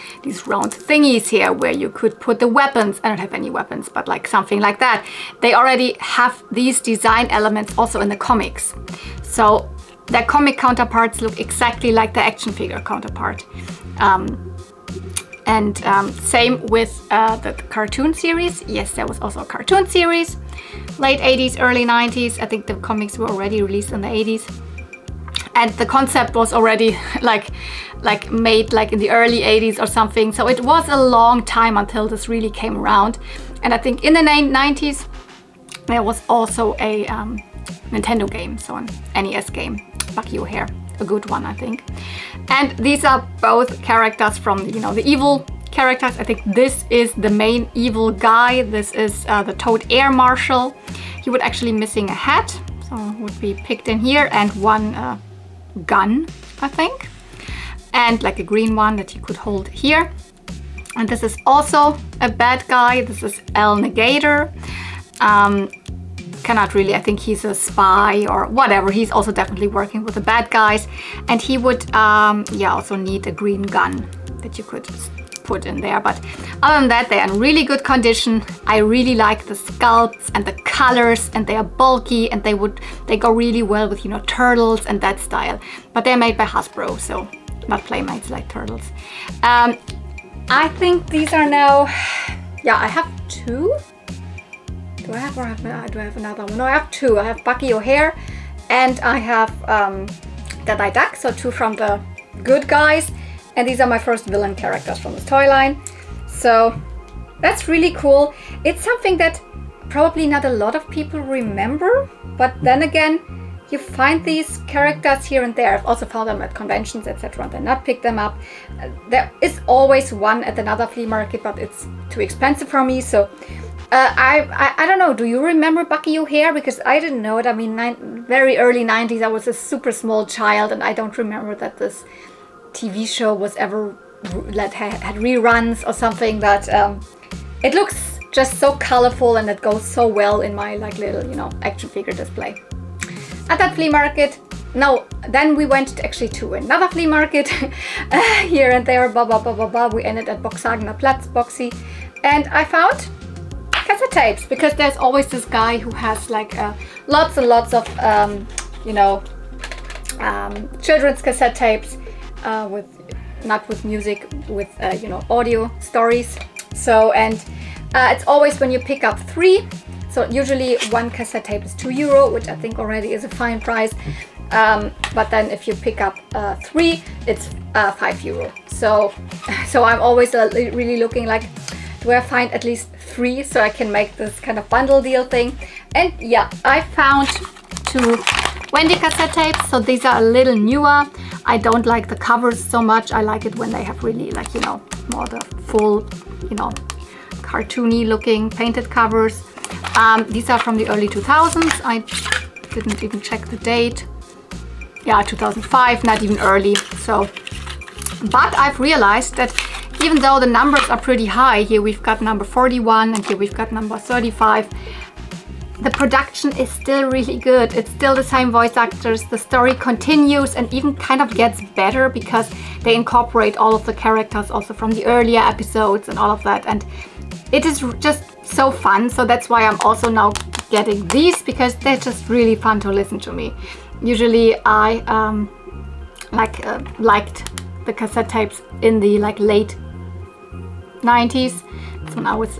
Speaker 1: round thingies here where you could put the weapons. I don't have any weapons, but like something like that. They already have these design elements also in the comics. So their comic counterparts look exactly like the action figure counterpart. Same with the cartoon series. Yes, there was also a cartoon series. Late 80s, early 90s. I think the comics were already released in the 80s. And the concept was already like made like in the early 80s or something. So it was a long time until this really came around. And I think in the 90s there was also a Nintendo game, so an NES game, Bucky O'Hare, a good one I think. And these are both characters from, you know, the evil characters. I think this is the main evil guy. This is the Toad Air Marshal. He would actually missing a hat, so would be picked in here, and one gun, I think, and like a green one that you could hold here. And this is also a bad guy. This is El Negator. Cannot really, I think he's a spy or whatever. He's also definitely working with the bad guys, and he would also need a green gun that you could put in there. But other than that, they are in really good condition. I really like the sculpts and the colors, and they are bulky, and they go really well with, you know, turtles and that style. But they're made by Hasbro, so not Playmates like turtles. I think these are now, I have 2. Do I have another one? No, I have 2. I have Bucky O'Hare, and I have the Duck, so 2 from the good guys. And these are my first villain characters from this toy line. So that's really cool. It's something that probably not a lot of people remember, but then again, you find these characters here and there. I've also found them at conventions, etc., and then not picked them up. There is always one at another flea market, but it's too expensive for me. So I don't know, do you remember Bucky O'Hare? Because I didn't know it. I mean, very early 90s, I was a super small child, and I don't remember that this TV show was ever had reruns or something, but it looks just so colorful, and it goes so well in my like little, you know, action figure display. at that flea market. No, then we went actually to another flea market here and there, blah, blah, blah, blah, blah. We ended at Boxhagener Platz, Boxy, and I found cassette tapes, because there's always this guy who has like lots and lots of, you know, children's cassette tapes with, not with music, with, you know, audio stories. So, and it's always when you pick up 3. So usually one cassette tape is €2, which I think already is a fine price. But then if you pick up 3, it's €5. So I'm always really looking like, do I find at least 3 so I can make this kind of bundle deal thing? And yeah, I found 2 Wendy cassette tapes. So these are a little newer. I don't like the covers so much. I like it when they have really, like, you know, more the full, you know, cartoony looking painted covers. These are from the early 2000s. I didn't even check the date. Yeah, 2005, not even early. So, but I've realized that even though the numbers are pretty high, here we've got number 41 and here we've got number 35, the production is still really good. It's still the same voice actors. The story continues and even kind of gets better because they incorporate all of the characters also from the earlier episodes and all of that. And it is just so fun. So that's why I'm also now getting these, because they're just really fun to listen to me. Usually I liked the cassette tapes in the like late 90s. That's when I was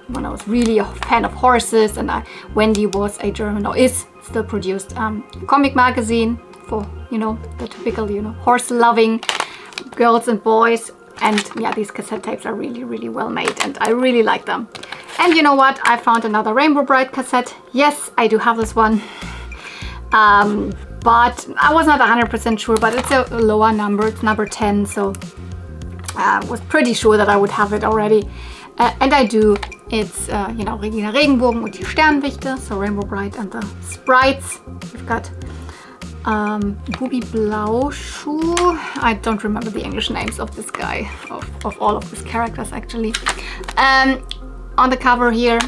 Speaker 1: when I was really a fan of horses, and Wendy was a German, or is still produced comic magazine for, you know, the typical, you know, horse loving girls and boys. And yeah, these cassette tapes are really, really well made and I really like them. And you know what? I found another Rainbow Brite cassette. Yes, I do have this one. But I was not 100% sure, but it's a lower number. It's number 10, so I was pretty sure that I would have it already. And I do. It's, you know, Regina Regenbogen und die Sternwichte, so Rainbow Brite and the Sprites. We've got Bubi Blauschuh. I don't remember the English names of this guy, of all of these characters actually. On the cover here,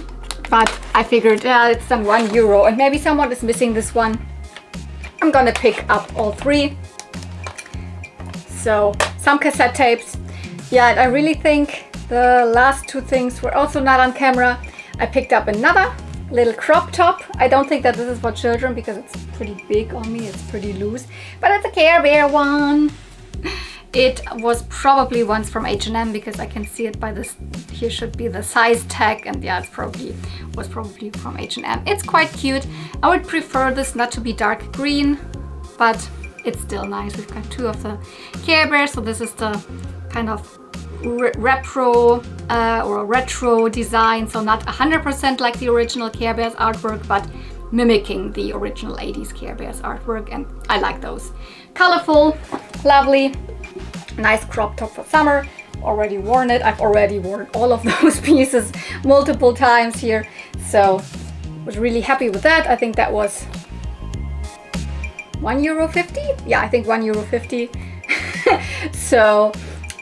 Speaker 1: but I figured, yeah, it's some €1 and maybe someone is missing this one. I'm gonna pick up all 3. So some cassette tapes. Yeah, and I really think the last 2 things were also not on camera. I picked up another little crop top. I don't think that this is for children because it's pretty big on me. It's pretty loose, but it's a Care Bear one. It was probably once from H&M because I can see it by this. Here should be the size tag, and yeah, was probably from H&M. It's quite cute. I would prefer this not to be dark green, but it's still nice. We've got 2 of the Care Bears, so this is the kind of retro or retro design, so not 100% like the original Care Bears artwork, but mimicking the original 80s Care Bears artwork, and I like those. Colorful, lovely, nice crop top for summer. Already worn it. I've already worn all of those pieces multiple times here, so was really happy with that. I think that was €1.50. Yeah, I think €1.50. So,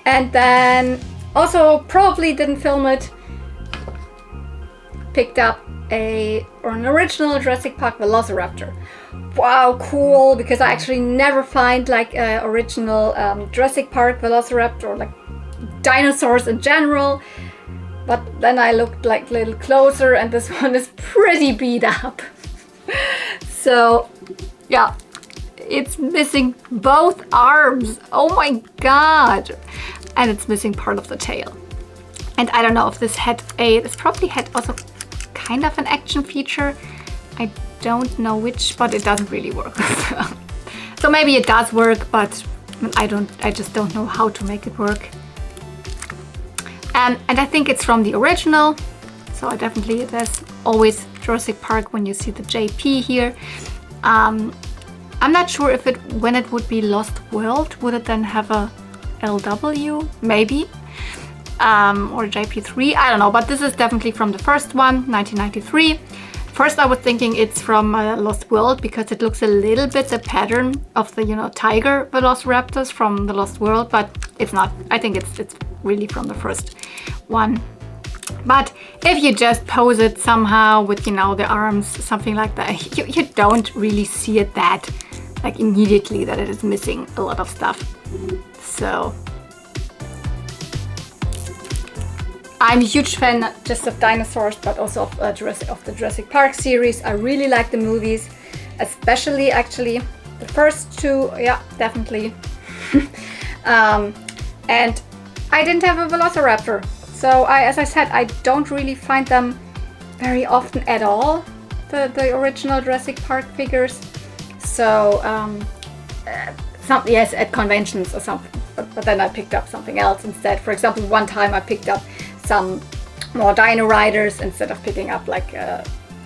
Speaker 1: and then also probably didn't film it. Picked up an original Jurassic Park Velociraptor. Wow, cool, because I actually never find like original Jurassic Park Velociraptor, or like dinosaurs in general. But then I looked like a little closer and this one is pretty beat up. So yeah, it's missing both arms. Oh my god. And it's missing part of the tail. And I don't know if this this probably had also kind of an action feature. I don't know which, but it doesn't really work. So maybe it does work, but I just don't know how to make it work. And I think it's from the original. So there's always Jurassic Park when you see the JP here. I'm not sure if when it would be Lost World, would it then have a LW? Maybe. Or JP3, I don't know, but this is definitely from the first one, 1993. First I was thinking it's from Lost World because it looks a little bit the pattern of the, you know, tiger velociraptors from the Lost World, but it's not. I think it's really from the first one. But if you just pose it somehow with, you know, the arms, something like that, you don't really see it that, like, immediately that it is missing a lot of stuff. So I'm a huge fan not just of dinosaurs, but also of the Jurassic Park series. I really like the movies, especially actually the first two. Yeah, definitely. And I didn't have a Velociraptor. So as I said, I don't really find them very often at all, the original Jurassic Park figures. So yes, at conventions or something, but then I picked up something else instead. For example, one time I picked up some more Dino Riders instead of picking up like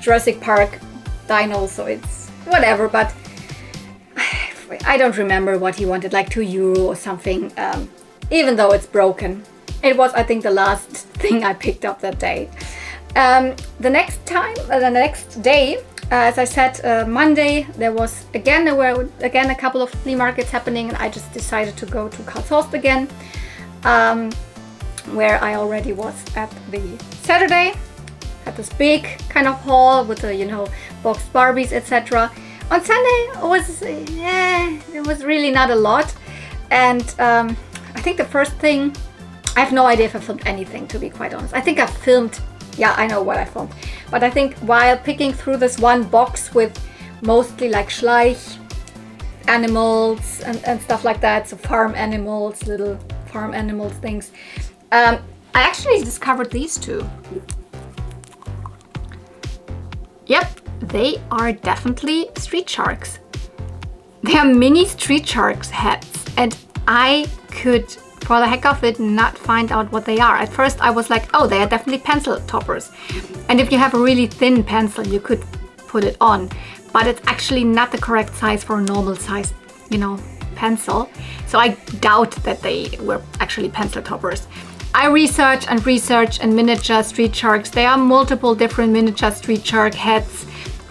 Speaker 1: Jurassic Park dinos. So it's whatever, but I don't remember what he wanted, like €2 or something, even though it's broken. It was, I think, the last thing I picked up that day. The next day, as I said, Monday, there were again a couple of flea markets happening, and I just decided to go to Karlshorst again, where I already was at the Saturday. Had this big kind of haul with the, you know, boxed Barbies, etc. On Sunday, it was really not a lot, and I think the first thing, I have no idea if I filmed anything, to be quite honest. I think I filmed, yeah, I know what I filmed. But I think while picking through this one box with mostly like Schleich animals and stuff like that, so farm animals, little farm animals things, I actually discovered these two. Yep, they are definitely street sharks. They are mini street sharks heads, and I could, for the heck of it, not find out what they are. At first I was like, oh, they are definitely pencil toppers. And if you have a really thin pencil, you could put it on. But it's actually not the correct size for a normal size, you know, pencil. So I doubt that they were actually pencil toppers. I researched and miniature street sharks. There are multiple different miniature street shark heads,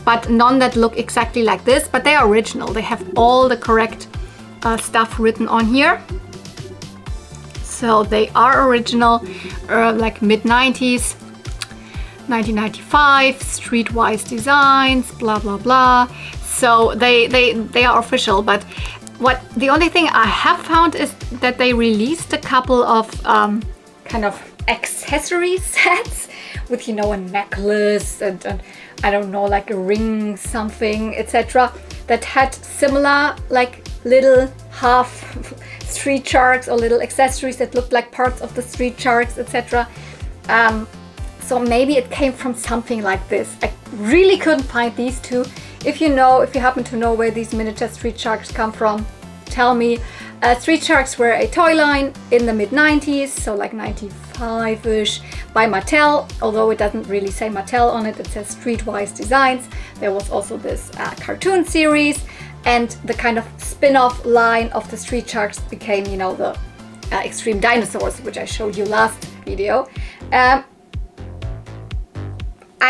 Speaker 1: but none that look exactly like this, but they are original. They have all the correct stuff written on here. So they are original, like mid-90s, 1995, streetwise designs, blah, blah, blah. So they are official, but the only thing I have found is that they released a couple of kind of accessory sets with, you know, a necklace and I don't know, like a ring something, etc. that had similar like little half street sharks or little accessories that looked like parts of the street sharks, etc. So maybe it came from something like this. I really couldn't find these two. If you happen to know where these miniature street sharks come from, tell me. Street sharks were a toy line in the mid-90s, so like 95-ish, by Mattel, although it doesn't really say Mattel on it, it says Streetwise Designs. There was also this cartoon series, and the kind of spin-off line of the street sharks became, you know, the extreme dinosaurs, which I showed you last video. I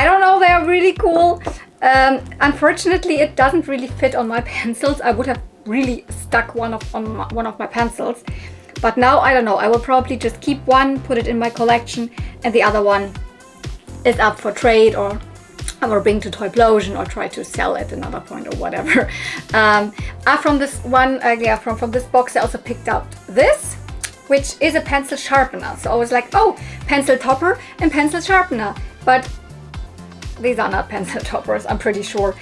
Speaker 1: don't know, they are really cool. Unfortunately, it doesn't really fit on my pencils. I would have really stuck one on one of my pencils, but now I don't know. I will probably just keep one, put it in my collection, and the other one is up for trade, or I will bring to Toyplosion or try to sell at another point or whatever. From this one, from this box, I also picked up this, which is a pencil sharpener. So I was like, oh, pencil topper and pencil sharpener, but these are not pencil toppers, I'm pretty sure.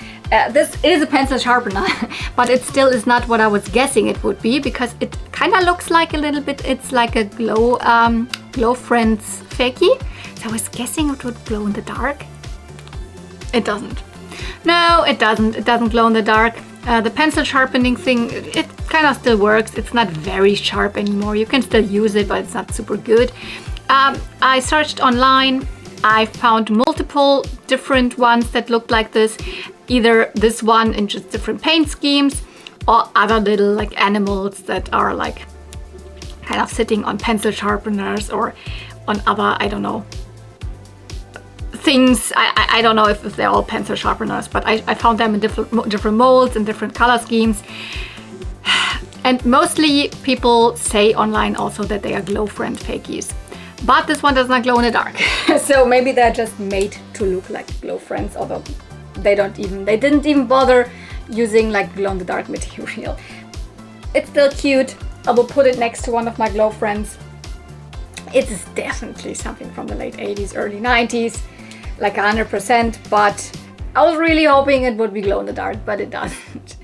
Speaker 1: This is a pencil sharpener, but it still is not what I was guessing it would be, because it kind of looks like a little bit, it's like a Glow Friends fakie. So I was guessing it would glow in the dark. It doesn't. No, it doesn't. It doesn't glow in the dark. The pencil sharpening thing, it kind of still works. It's not very sharp anymore. You can still use it, but it's not super good. I searched online. I found multiple different ones that looked like this. Either this one in just different paint schemes, or other little like animals that are like kind of sitting on pencil sharpeners or on other, I don't know, things. I don't know if they're all pencil sharpeners, but I found them in different molds and different color schemes. And mostly people say online also that they are glow friend fakies. But this one does not glow in the dark. So maybe they're just made to look like glow friends, although they didn't even bother using like glow in the dark material. It's still cute. I will put it next to one of my glow friends. It is definitely something from the late 80s, early 90s, like 100%, but I was really hoping it would be glow in the dark, but it doesn't.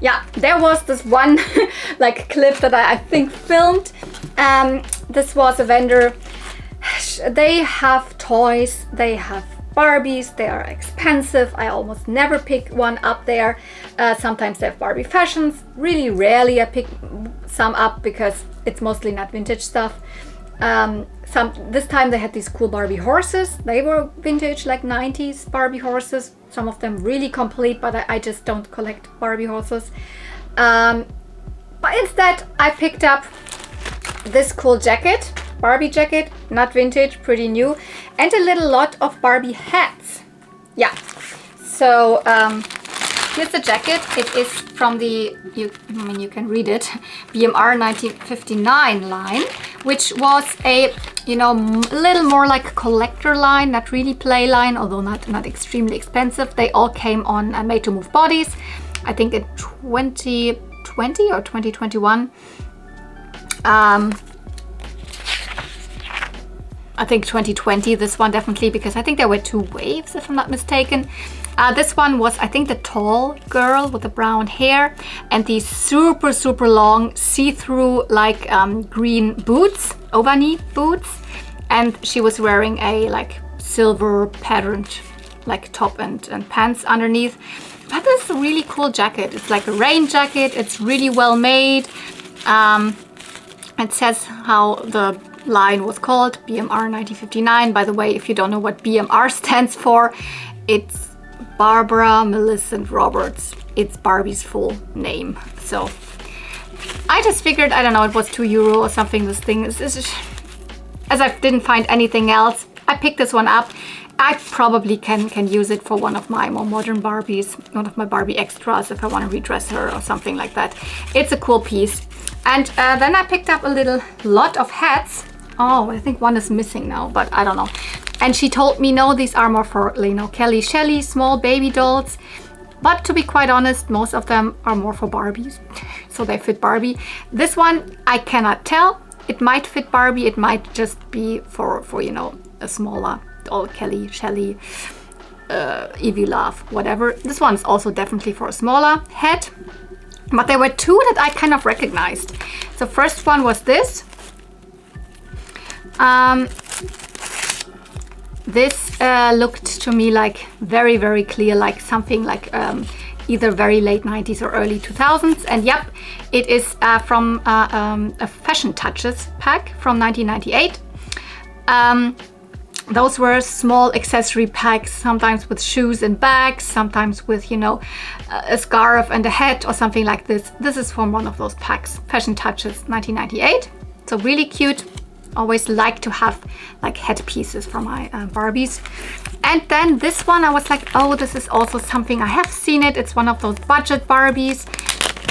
Speaker 1: Yeah, there was this one like clip that I think filmed. This was a vendor. They have toys, they have Barbies, they are expensive. I almost never pick one up there. Sometimes they have Barbie fashions. Really rarely I pick some up because it's mostly not vintage stuff. This time they had these cool Barbie horses. They were vintage, like 90s Barbie horses. Some of them really complete, but I just don't collect Barbie horses. But instead I picked up this cool jacket, Barbie jacket, not vintage, pretty new, and a little lot of Barbie hats. Yeah, so here's the jacket. It is from the, you can read it, BMR 1959 line, which was a, little more like collector line, not really play line, although not extremely expensive. They all came on made to move bodies, I think in 2020 or 2021. I think 2020, this one definitely, because I think there were 2 waves, if I'm not mistaken. This one was, I think, the tall girl with the brown hair and these super, super long see-through like green boots, over-knee boots. And she was wearing a like silver patterned like top and pants underneath. But this is a really cool jacket. It's like a rain jacket. It's really well made. It says how the line was called, BMR 1959. By the way, if you don't know what BMR stands for, it's Barbara Millicent Roberts. It's Barbie's full name. So I just figured, I don't know, it was €2 or something. This thing is as I didn't find anything else, I picked this one up. I probably can use it for one of my more modern Barbies, one of my Barbie extras, if I want to redress her or something like that. It's a cool piece. And then I picked up a little lot of hats. Oh, I think one is missing now, but I don't know. And she told me, no, these are more for, Kelly Shelley, small baby dolls. But to be quite honest, most of them are more for Barbies. So they fit Barbie. This one, I cannot tell. It might fit Barbie. It might just be for a smaller doll, Kelly Shelley, Evie Love, whatever. This one's also definitely for a smaller head. But there were 2 that I kind of recognized. So first one was this. This looked to me like very, very clear, like something like either very late 90s or early 2000s. And yep, it is from a Fashion Touches pack from 1998. Those were small accessory packs, sometimes with shoes and bags, sometimes with, a scarf and a hat or something like this. This is from one of those packs, Fashion Touches 1998. So really cute. Always like to have like headpieces for my Barbies. And then this one, I was like, oh, this is also something, I have seen it. It's one of those budget Barbies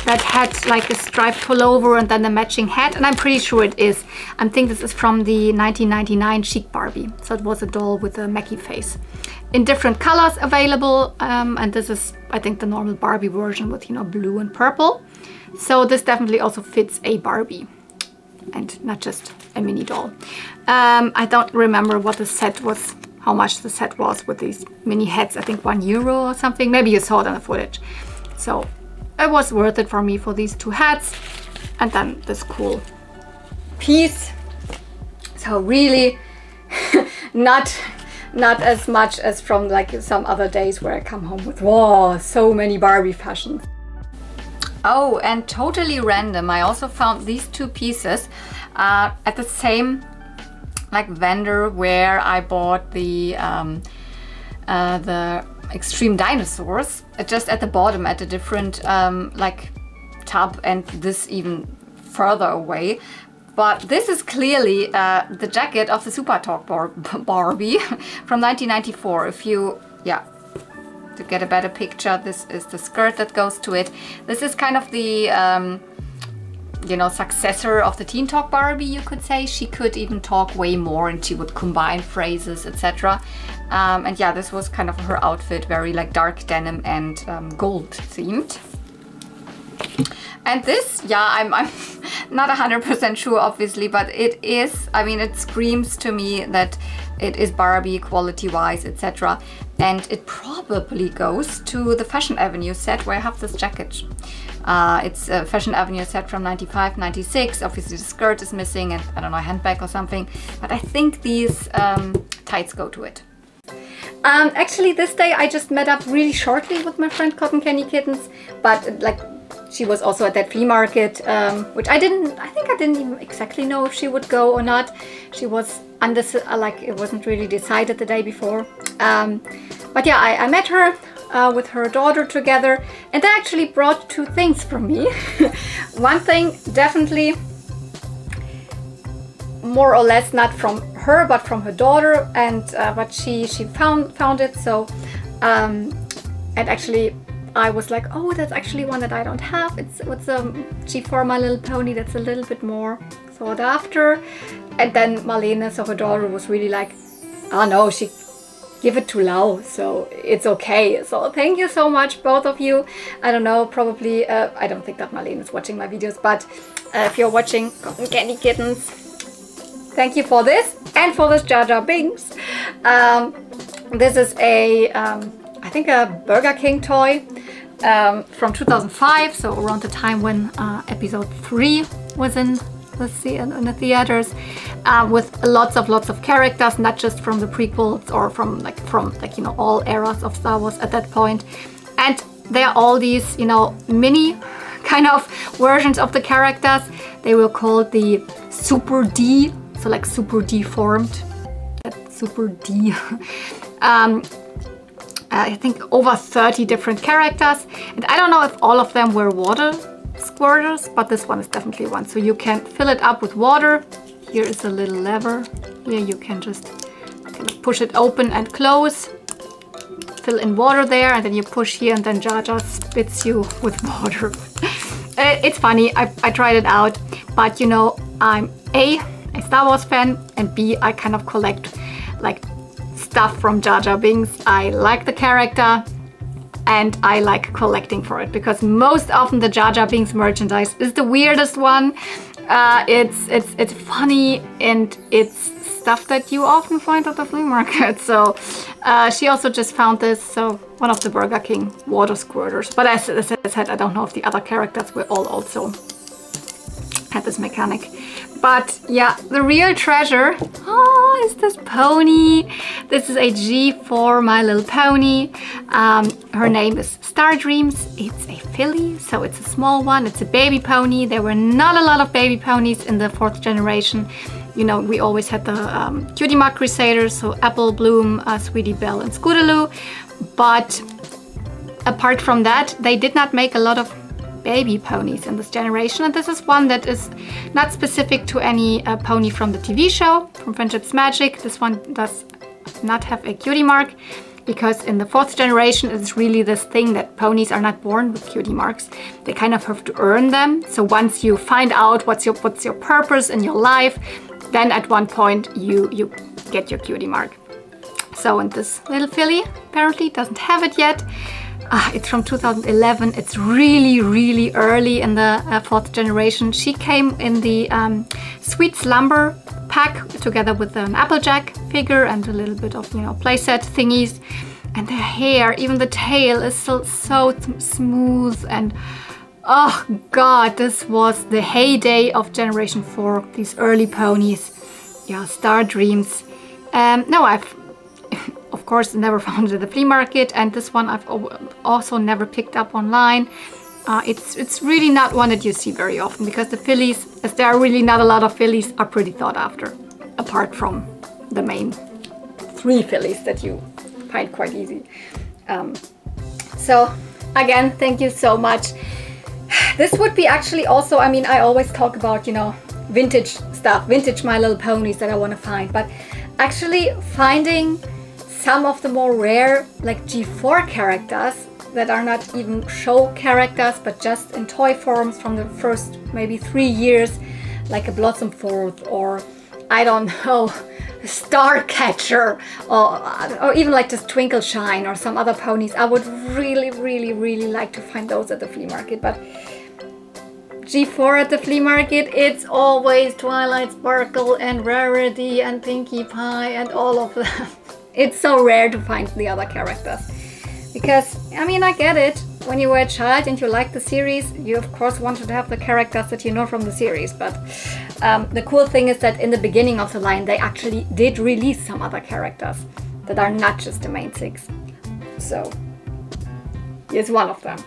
Speaker 1: that had like a striped pullover and then the matching hat. And I'm pretty sure it is. I think this is from the 1999 Chic Barbie. So it was a doll with a Mackie face. In different colors available. And this is, I think, the normal Barbie version with, blue and purple. So this definitely also fits a Barbie. And not just a mini doll. I don't remember what the set was, how much the set was with these mini heads. I think €1 or something. Maybe you saw it in the footage. So it was worth it for me for these 2 hats. And then this cool piece. So really not as much as from like some other days where I come home with, whoa, so many Barbie fashions. Oh, and totally random, I also found these 2 pieces at the same like vendor where I bought the Extreme Dinosaurs, just at the bottom at a different like tub, and this even further away. But this is clearly the jacket of the Super Talk Barbie from 1994. If you, to get a better picture, this is the skirt that goes to it. This is kind of the successor of the Teen Talk Barbie, you could say. She could even talk way more and she would combine phrases, etc. And yeah, this was kind of her outfit, very like dark denim and gold themed. And this, I'm not 100% sure, obviously, but it is, I mean, it screams to me that it is Barbie quality-wise, etc. And it probably goes to the Fashion Avenue set where I have this jacket. It's a Fashion Avenue set from 95, 96. Obviously the skirt is missing and, I don't know, a handbag or something. But I think these tights go to it. Actually, this day I just met up really shortly with my friend Cotton Candy Kittens, but like she was also at that flea market, which I think I didn't even exactly know if she would go or not. She was like it wasn't really decided the day before. But yeah, I met her with her daughter together, and they actually brought two things from me. One thing definitely more or less not from her but from her daughter, and but she found it. So and actually I was like, oh, that's actually one that I don't have. It's a G4 My Little Pony that's a little bit more sought after. And then Marlene, so her daughter, was really like, oh no, she give it to Lau, so it's okay. So thank you so much, both of you. I don't know, probably I don't think that Marlene is watching my videos, but if you're watching Cotton Candy Kittens, thank you for this and for this Jar Jar Binks. This is a I think a Burger King toy from 2005, so around the time when episode 3 was in the theaters, with lots of characters, not just from the prequels or from you know, all eras of Star Wars at that point. And there are all these, you know, mini kind of versions of the characters. They were called the Super D, so like super deformed. Super D. I think over 30 different characters, and I don't know if all of them were water squirters, but this one is definitely one. So you can fill it up with water. Here is a little lever. Here you can just kind of push it open and close, fill in water there, and then you push here, and then Jar Jar spits you with water. It's funny, I tried it out, but you know, I'm A Star Wars fan, and B, I kind of collect like stuff from Jar Jar Binks. I like the character and I like collecting for it, because most often the Jar Jar Binks merchandise is the weirdest one. It's funny, and it's stuff that you often find at the flea market. So she also just found this, so one of the Burger King water squirters. But as I said, I don't know if the other characters were all also had this mechanic. But yeah, the real treasure is this pony. This is a G4 My Little Pony. Her name is Star Dreams. It's a filly, so it's a small one. It's a baby pony. There were not a lot of baby ponies in the 4th generation. You know, we always had the Cutie Mark Crusaders, so Apple, Bloom, Sweetie Belle, and Scootaloo. But apart from that, they did not make a lot of baby ponies in this generation, and this is one that is not specific to any pony from the TV show, from Friendship's Magic. This one does not have a cutie mark, because in the 4th generation it's really this thing that ponies are not born with cutie marks. They kind of have to earn them. So once you find out what's your purpose in your life, then at one point you get your cutie mark. So, and this little filly apparently doesn't have it yet. It's from 2011. It's really early in the 4th generation. She came in the Sweet Slumber pack together with an Applejack figure and a little bit of, you know, playset thingies. And the hair, even the tail, is so smooth. And oh god, this was the heyday of Generation 4. These early ponies. Yeah, Star Dreams. No, I've of course never found it at the flea market, and this one I've also never picked up online. It's really not one that you see very often, because the fillies, as there are really not a lot of fillies, are pretty thought after, apart from the main 3 fillies that you find quite easy. So again, thank you so much. This would be actually also, I mean, I always talk about, you know, vintage stuff, vintage My Little Ponies that I want to find, but actually finding some of the more rare, like G4 characters that are not even show characters, but just in toy forms from the first maybe 3 years, like a Blossomforth, or I don't know, Starcatcher, or even like this Twinkle Shine or some other ponies. I would really like to find those at the flea market, but G4 at the flea market, it's always Twilight Sparkle and Rarity and Pinkie Pie and all of them. It's so rare to find the other characters, because, I mean, I get it. When you were a child and you liked the series, you of course wanted to have the characters that you know from the series, but the cool thing is that in the beginning of the line they actually did release some other characters that are not just the main 6. So here's one of them.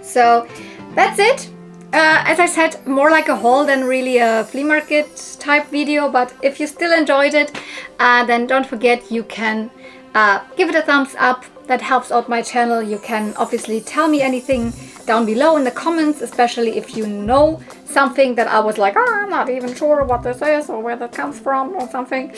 Speaker 1: So that's it. As I said, more like a haul than really a flea market type video, but if you still enjoyed it, then don't forget you can give it a thumbs up. That helps out my channel. You can obviously tell me anything down below in the comments, especially if you know something that I was like, oh, I'm not even sure what this is or where that comes from or something.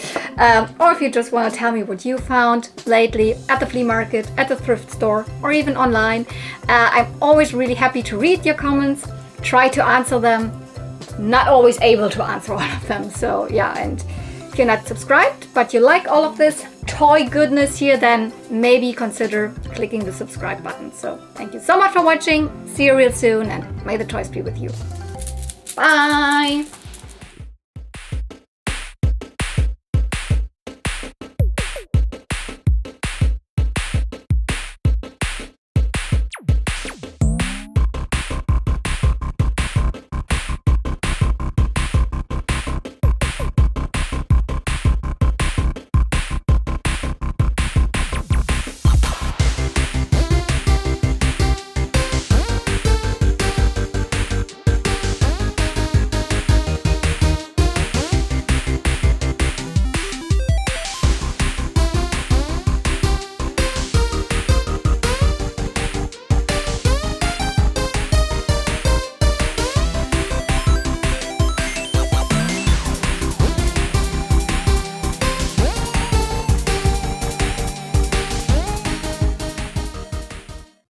Speaker 1: Or if you just want to tell me what you found lately at the flea market, at the thrift store, or even online. I'm always really happy to read your comments, try to answer them. Not always able to answer all of them. So yeah, and if you're not subscribed, but you like all of this toy goodness here, then maybe consider clicking the subscribe button. So thank you so much for watching. See you real soon, and may the toys be with you. Bye!